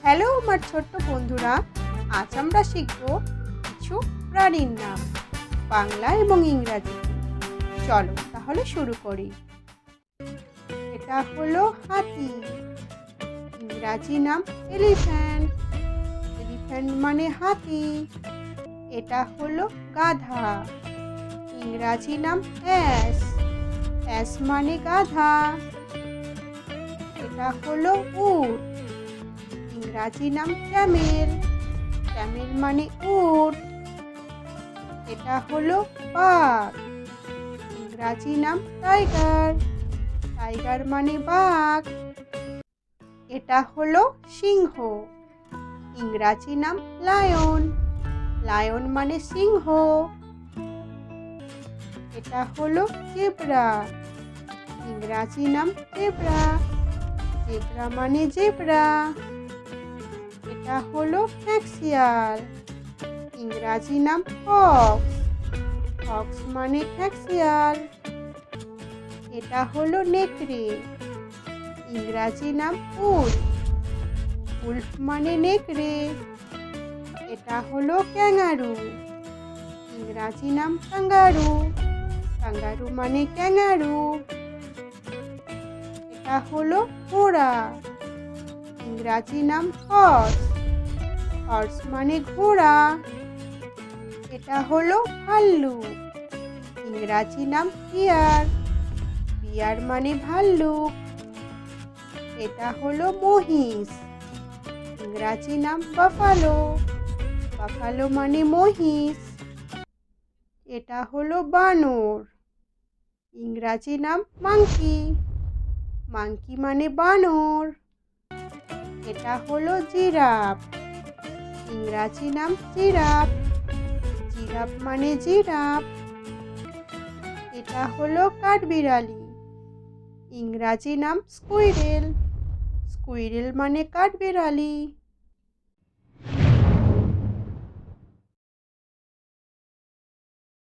Hello আমার ছোট্ট বন্ধুরা, আজ আমরা শিখব কিছু প্রাণীর নাম বাংলা এবং ইংরাজি। চলো তাহলে শুরু করি। এটা হলো হাতি, ইংরাজি নাম এলিফ্যান্ট। এলিফ্যান্ট মানে হাতি। এটা হলো গাধা, ইংরাজি নাম অ্যাস। অ্যাস মানে গাধা। এটা হলো উট, ইংরাজি নাম ক্যামেল। ক্যামেল মানে উট। এটা হলো বাঘ, ইংরাজি নাম টাইগার। টাইগার মানে বাঘ। এটা হলো সিংহ, ইংরাজি নাম লায়ন। লায়ন মানে সিংহ। এটা হলো জেব্রা, ইংরাজি নাম জেব্রা। জেব্রা মানে জেব্রা। এটা হলো খ্যাঁকশিয়াল, ইংরাজি নাম ফক্স। ফক্স মানে খ্যাঁকশিয়াল। এটা হলো নেকড়ে, ইংরাজি নাম উল্ফ। উল্ফ মানে নেকড়ে। এটা হলো ক্যাঙ্গারু, ইংরাজি নাম কাঙ্গারু। কাঙ্গারু মানে ক্যাঙ্গারু। এটা হলো ঘোড়া, ইংরাজি নাম হর্স। হর্স মানে ঘোড়া। এটা হলো ভাল্লুক, ইংরাজি নাম বিয়ার। বিয়ার মানে ভাল্লুক। এটা হলো মহিষ, ইংরাজি নাম বাফালো। বাফালো মানে মহিষ। এটা হলো বানর, ইংরাজি নাম মাংকি। মাংকি মানে বানর। এটা হলো জিরাফ, ইংরাজি নাম জিরাফ। জিরাফ মানে জিরাফ। এটা হলো কাঠবিড়ালি, ইংরাজি নাম স্কুইরেল। স্কুইরেল মানে কাঠবিড়ালি।